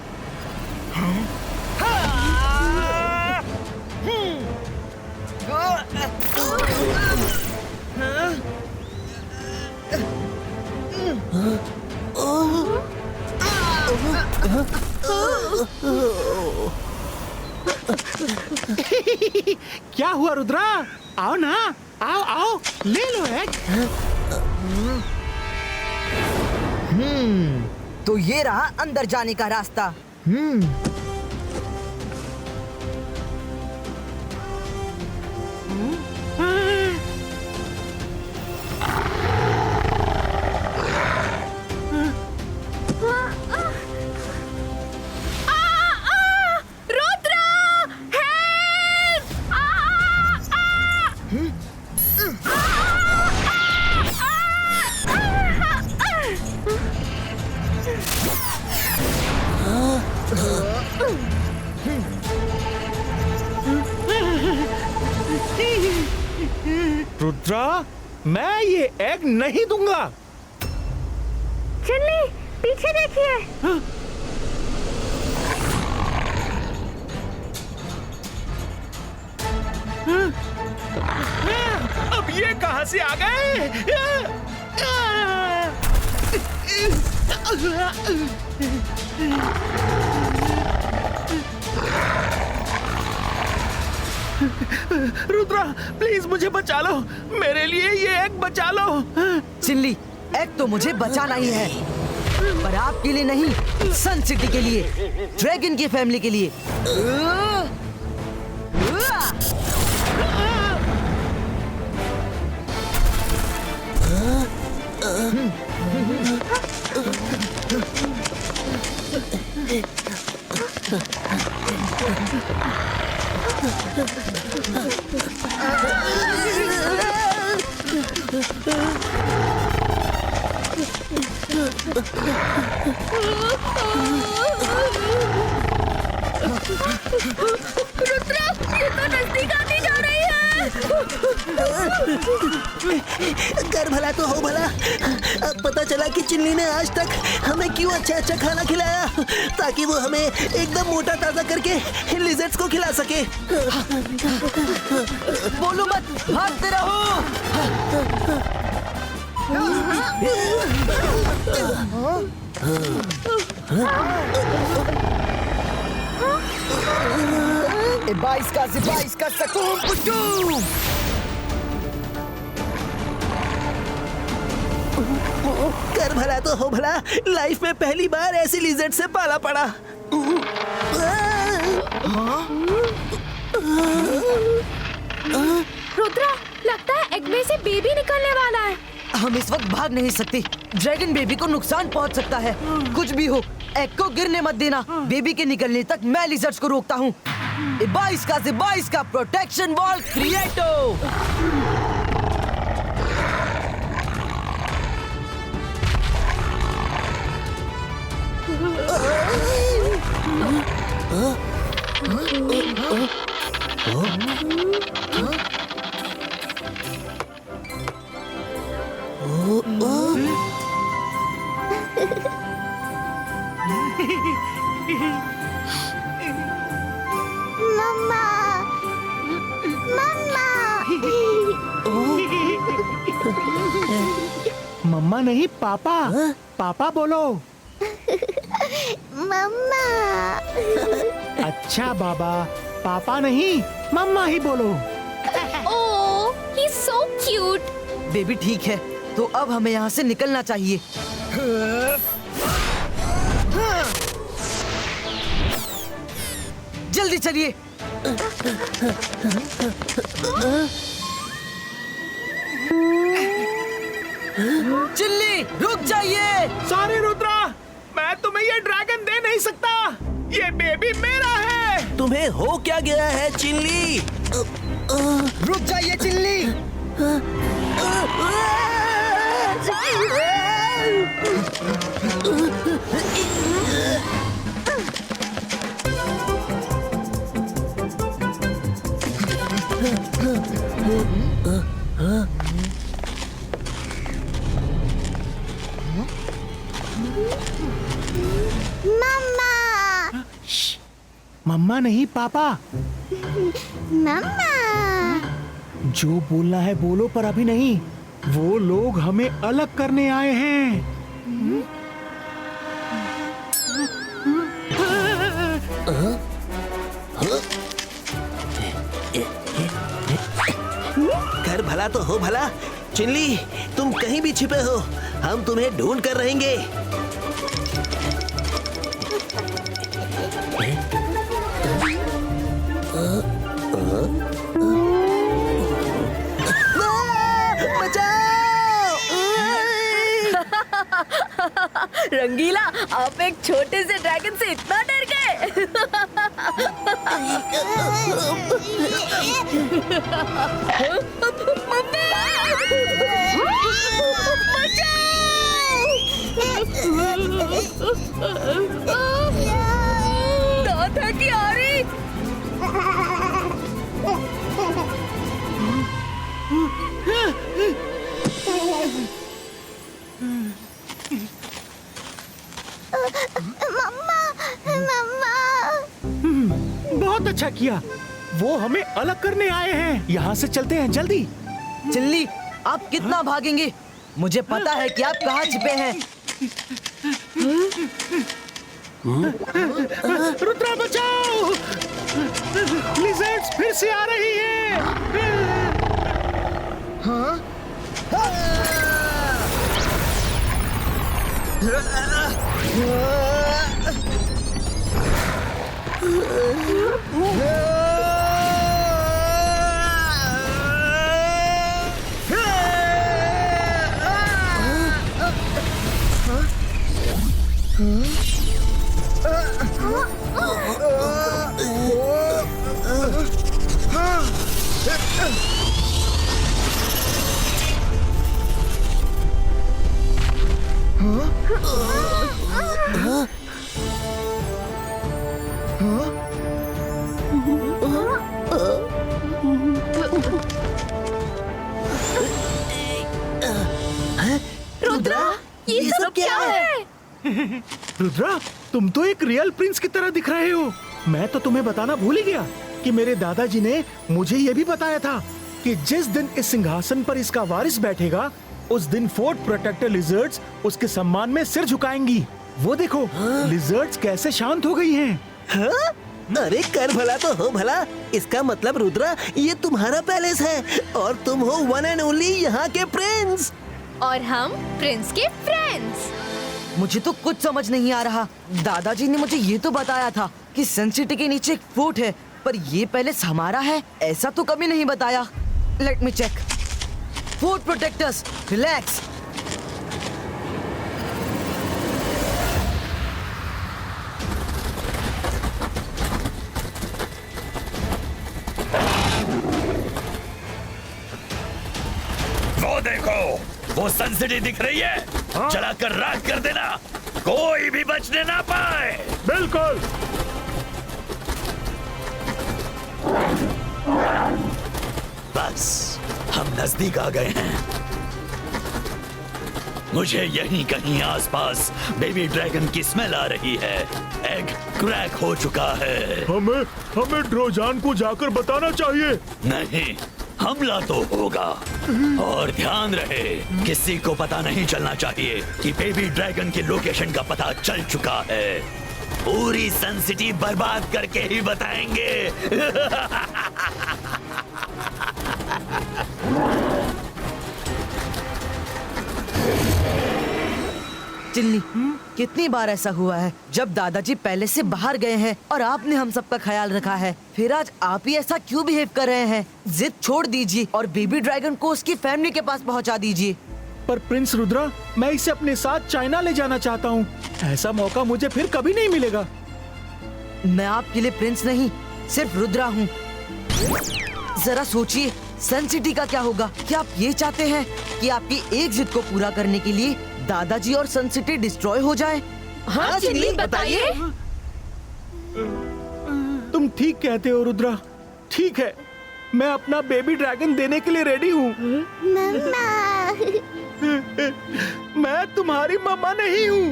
क्या हुआ रुद्रा? आओ ना, आओ आओ, ले लो एग। तो ये रहा अंदर जाने का रास्ता। रुद्रा, मैं ये एग नहीं दूंगा। चिल्ली, पीछे देखिए। अब ये कहां से आ गए? रुद्रा, प्लीज मुझे बचा लो। मेरे लिए ये एग बचा लो। चिल्ली, एग तो मुझे बचाना ही है, पर आपके लिए नहीं, सन सिटी के लिए, ड्रैगन की फैमिली के लिए। रुद्रा, ये तो नजदीक आती जा रही है। कर भला तो हो भला। अब पता चला कि चिल्ली ने आज तक हमें क्यों अच्छा अच्छा खाना खिलाया, ताकि वो हमें एकदम मोटा ताजा करके लिजर्ड्स को खिला सके। बोलो मत, भागते रहो। बाईस का सकूम पुटू। कर भला तो हो भला, लाइफ में पहली बार ऐसी लिजर्ड से पाला पड़ा। रुद्रा, लगता है एग में से बेबी निकलने वाला है। हम इस वक्त भाग नहीं सकते, ड्रैगन बेबी को नुकसान पहुंच सकता है। कुछ भी हो, एग को गिरने मत देना। बेबी के निकलने तक मैं लिजर्ड्स को रोकता हूँ। 22 का प्रोटेक्शन वॉल क्रिएटो। मम्मा नहीं पापा। पापा बोलो। मम्मा। अच्छा बाबा, पापा नहीं मम्मा ही बोलो। Oh, he is so cute. Baby ठीक है, तो अब हमें यहाँ से निकलना चाहिए। जल्दी चलिए। चिल्ली रुक जाइए। सॉरी रुद्रा, मैं तुम्हें ये ड्रैगन दे नहीं सकता। ये बेबी मेरा है। तुम्हें हो क्या गया है चिल्ली? रुक जाइए चिल्ली। मम्मा। मम्मा नहीं पापा। मम्मा। जो बोलना है बोलो, पर अभी नहीं। वो लोग हमें अलग करने आए हैं। कर भला तो हो भला। चिल्ली तुम कहीं भी छिपे हो, हम तुम्हें ढूंढ कर रहेंगे। रंगीला, आप एक छोटे से ड्रैगन से इतना डर गए? दादा की आ रही। बहुत अच्छा किया, वो हमें अलग करने आए हैं। यहाँ से चलते हैं जल्दी। चिल्ली आप कितना भागेंगे? मुझे पता है कि आप कहाँ छिपे हैं। रुद्रा बचाओ, लिजर्ड्स फिर से आ रही है। हाँ? रुद्रा, ये सब क्या है? रुद्रा, तुम तो एक रियल प्रिंस की तरह दिख रहे हो। मैं तो तुम्हें बताना भूल ही गया कि मेरे दादाजी ने मुझे ये भी बताया था कि जिस दिन इस सिंहासन पर इसका वारिस बैठेगा, उस दिन फोर्ट प्रोटेक्टर लिजर्ड्स उसके सम्मान में सिर झुकाएंगी। वो देखो, लिजर्ड्स कैसे शांत हो गई हैं। हाँ? अरे कर भला तो हो भला। इसका मतलब रुद्रा, ये तुम्हारा पैलेस है और तुम हो वन एंड ओनली यहाँ के प्रिंस। और हम प्रिंस के फ्रेंड्स। मुझे तो कुछ समझ नहीं आ रहा। दादाजी ने मुझे ये तो बताया था कि सन सिटी के नीचे एक फोर्ट है, पर ये पैलेस हमारा है ऐसा तो कभी नहीं बताया। Let me check. Fort protectors, relax. वो देखो, वो सन सिटी दिख रही है। चलाकर राख कर देना, कोई भी बचने ना पाए। बिल्कुल। बस हम नजदीक आ गए हैं। मुझे यहीं कहीं आसपास बेबी ड्रैगन की स्मेल आ रही है। एग क्रैक हो चुका है। हमें ड्रोजान को जाकर बताना चाहिए। नहीं, हमला तो होगा। और ध्यान रहे, किसी को पता नहीं चलना चाहिए कि बेबी ड्रैगन की लोकेशन का पता चल चुका है। पूरी सन सिटी बर्बाद करके ही बताएंगे। चिल्ली, कितनी बार ऐसा हुआ है जब दादाजी पहले से बाहर गए हैं और आपने हम सबका ख्याल रखा है, फिर आज आप ही ऐसा क्यों बिहेव कर रहे हैं? जिद छोड़ दीजिए और बेबी ड्रैगन को उसकी फैमिली के पास पहुंचा दीजिए। पर प्रिंस रुद्रा, मैं इसे अपने साथ चाइना ले जाना चाहता हूँ। ऐसा मौका मुझे फिर कभी नहीं मिलेगा। मैं आपके लिए प्रिंस नहीं, सिर्फ रुद्रा हूँ। जरा सोचिए, सन सिटी का क्या होगा? क्या आप ये चाहते हैं कि आपकी एक जिद को पूरा करने के लिए दादाजी और सन सिटी डिस्ट्रॉय हो जाए? हाँ चिल्ली, बताइए। तुम ठीक कहते हो रुद्रा। ठीक है, मैं अपना बेबी ड्रैगन देने के लिए रेडी हूँ। मैं तुम्हारी मम्मा नहीं हूँ।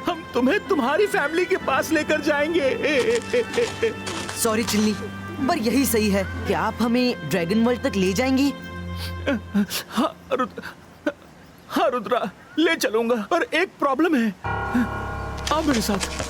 हम तुम्हें तुम्हारी फैमिली के पास लेकर जाएंगे। सॉरी चिल्ली, पर यही सही है कि आप हमें ड्रैगन वर्ल्ड तक ले जाएंगी। हाँ रुद्रा, ले चलूंगा, पर एक प्रॉब्लम है। आओ मेरे साथ।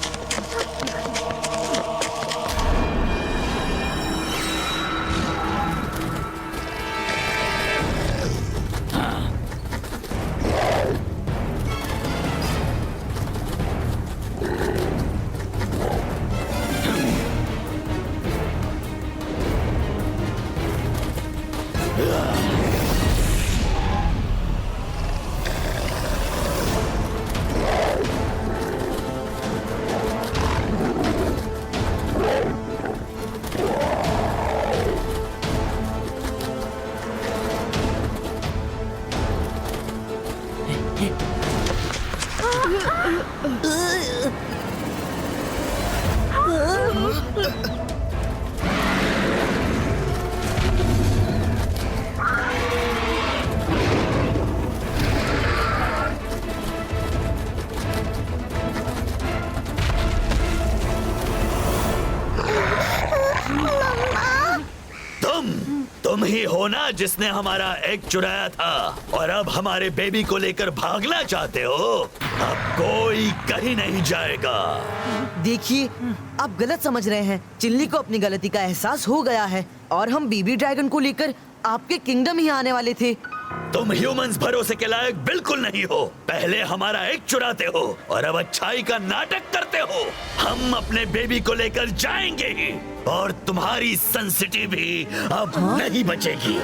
तुम ही हो ना जिसने हमारा एग चुराया था और अब हमारे बेबी को लेकर भागना चाहते हो? अब कोई कहीं नहीं जाएगा। देखिए, आप गलत समझ रहे हैं। चिल्ली को अपनी गलती का एहसास हो गया है और हम बेबी ड्रैगन को लेकर आपके किंगडम ही आने वाले थे। तुम ह्यूमंस भरोसे के लायक बिल्कुल नहीं हो। पहले हमारा एग चुराते हो और अब अच्छाई का नाटक करते हो। हम अपने बेबी को लेकर जाएंगे ही और तुम्हारी सन सिटी भी अब नहीं बचेगी।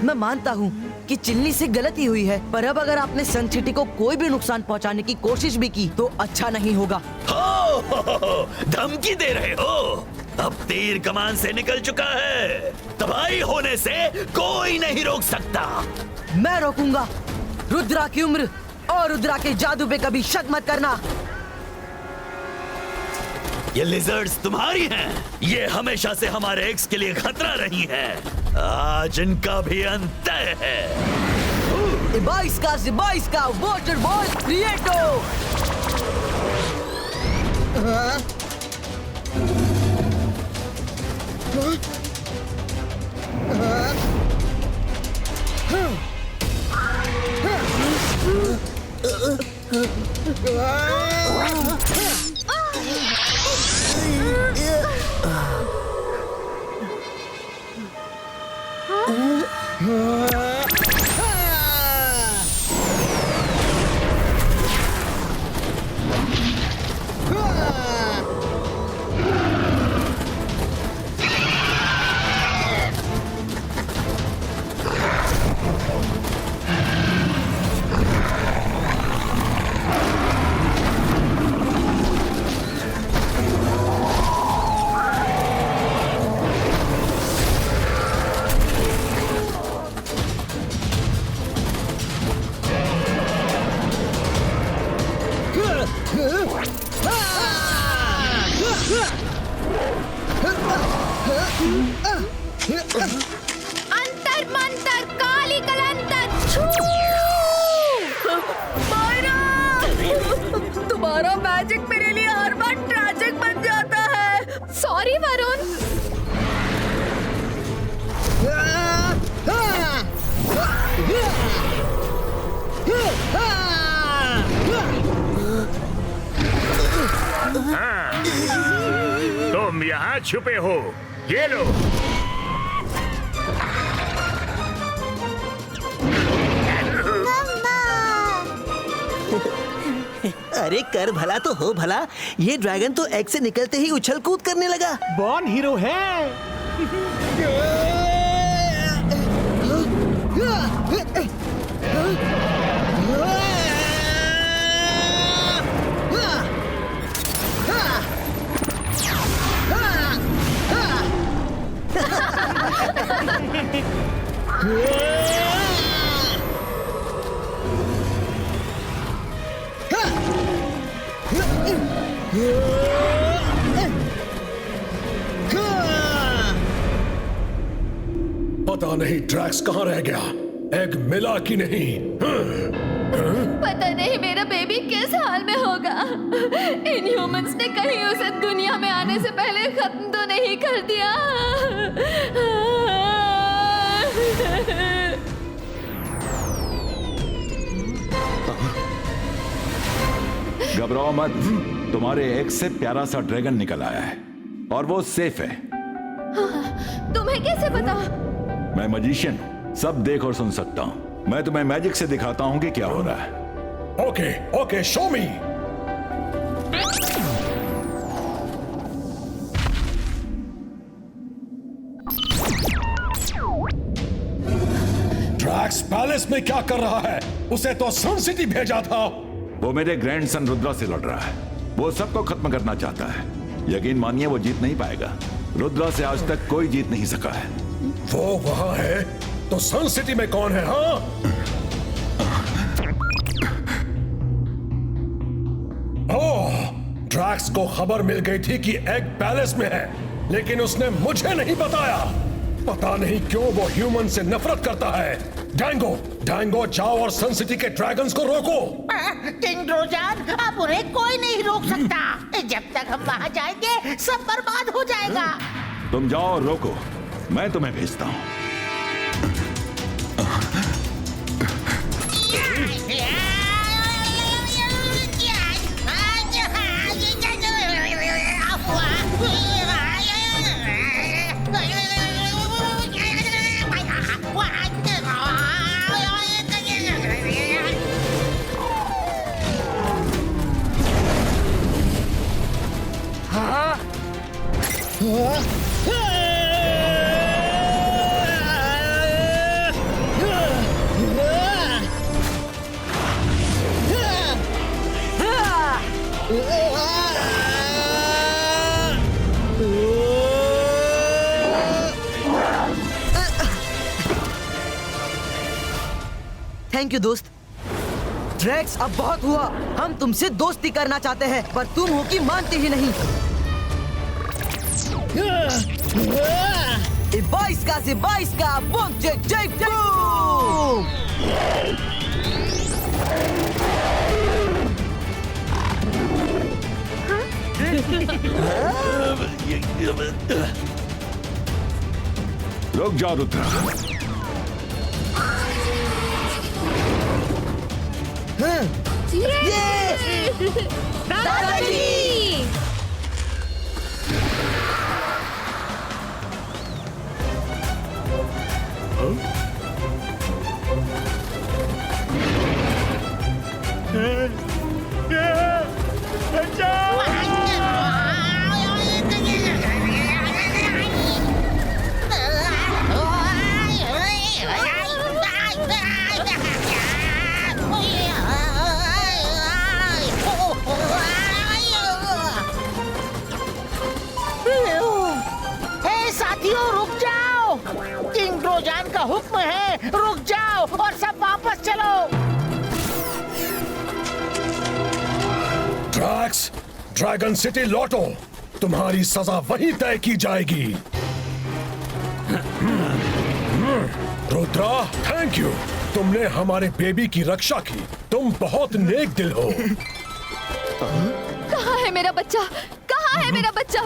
मैं मानता हूँ कि चिल्ली से गलती हुई है, पर अब अगर आपने सन सिटी को कोई भी नुकसान पहुँचाने की कोशिश भी की तो अच्छा नहीं होगा। धमकी दे रहे हो? अब तीर कमान से निकल चुका है। तबाही होने से कोई नहीं रोक सकता। मैं रोकूंगा। रुद्रा की उम्र और रुद्रा के जादू पे कभी शक मत करना। ये लिजर्ड्स तुम्हारी हैं। ये हमेशा से हमारे एक्स के लिए खतरा रही हैं। आज इनका भी अंत है। Zibaisca, Water Ball, Prieto! अंतर मंतर काली कलंतर हाँ। तुम यहाँ छुपे हो, ये लो। अरे कर भला तो हो भला, ये ड्रैगन तो एग से निकलते ही उछल कूद करने लगा। बॉर्न हीरो है। पता नहीं ड्रैक्स कहाँ रह गया, एग मिला कि नहीं। पता नहीं मेरा बेबी किस हाल में होगा। इन ह्यूमंस ने कहीं उसे दुनिया में आने से पहले खत्म तो नहीं कर दिया। घबराओ मत, तुम्हारे एग से प्यारा सा ड्रैगन निकल आया है और वो सेफ है। तुम्हें कैसे पता? मैं मजिशियन हूँ, सब देख और सुन सकता हूँ। मैं तुम्हें मैजिक से दिखाता हूँ कि क्या हो रहा है। Okay okay, show me. Drax palace में क्या कर रहा है? उसे तो सन सिटी भेजा था। वो मेरे ग्रैंडसन रुद्रा से लड़ रहा है। वो सबको खत्म करना चाहता है। यकीन मानिए वो जीत नहीं पाएगा। रुद्रा से आज तक कोई जीत नहीं सका है। वो वहां है तो सन सिटी में कौन है? हाँ, ओह, ड्रैक्स को खबर मिल गई थी कि एग पैलेस में है, लेकिन उसने मुझे नहीं बताया। पता नहीं क्यों वो ह्यूमन से नफरत करता है। डैंगो, डैंगो जाओ और सन सिटी के ड्रैगन्स को रोको। किंग ड्रोजान, अब उन्हें कोई नहीं रोक सकता। जब तक हम वहां जाएंगे सब बर्बाद हो जाएगा। तुम जाओ और रोको, मैं तुम्हें भेजता हूँ। थैंक यू दोस्त। ड्रैक्स, अब बहुत हुआ। हम तुमसे दोस्ती करना चाहते हैं, पर तुम हो कि मानते ही नहीं। बाईस का बूम जेक जेक बूम। रुक जाओ रुद्रा। दादाजी! साथियों रुक जाओ, किंग ड्रोजान का हुक्म है, रुक जाओ और सब वापस चलो। ड्रैक्स, ड्रैगन सिटी लौटो, तुम्हारी सजा वहीं तय की जाएगी। रुद्रा, थैंक यू, तुमने हमारे बेबी की रक्षा की। तुम बहुत नेक दिल हो। कहाँ है मेरा बच्चा? कहाँ है मेरा बच्चा?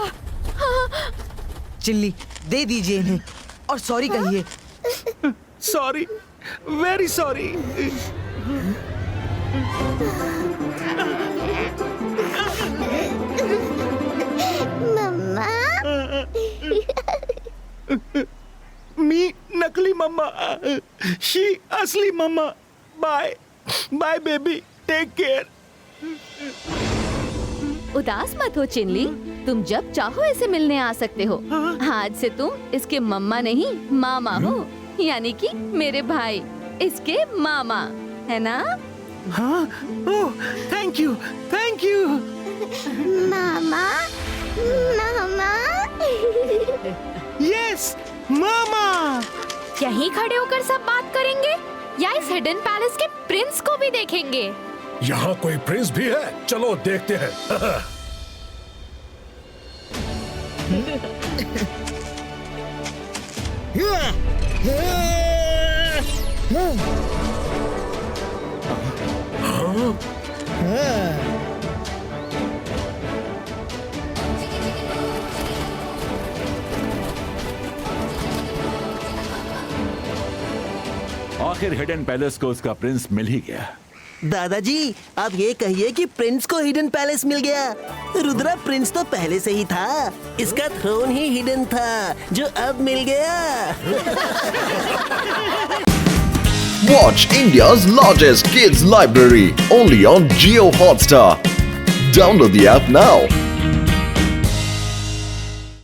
चिल्ली, दे दीजिए इन्हें और सॉरी कहिए। Sorry, very sorry. मी नकली मम्मा, शी असली मम्मा। Bye bye baby, take care. उदास मत हो चिनली, तुम जब चाहो इसे मिलने आ सकते हो। आज से तुम इसके मम्मा नहीं मामा हो, यानी कि मेरे भाई इसके मामा, है ना? हाँ, oh thank you, thank you. मामा, मामा। यस मामा। यहीं खड़े होकर सब बात करेंगे या इस हिडन पैलेस के प्रिंस को भी देखेंगे? यहाँ कोई प्रिंस भी है, चलो देखते हैं। आखिर हिडन पैलेस को उसका प्रिंस मिल ही गया। दादाजी, आप ये कहिए कि प्रिंस को हिडन पैलेस मिल गया। रुद्रा प्रिंस तो पहले से ही था, इसका थ्रोन ही हिडन था जो अब मिल गया। Watch India's largest kids library only on Jio Hotstar. Download the app now.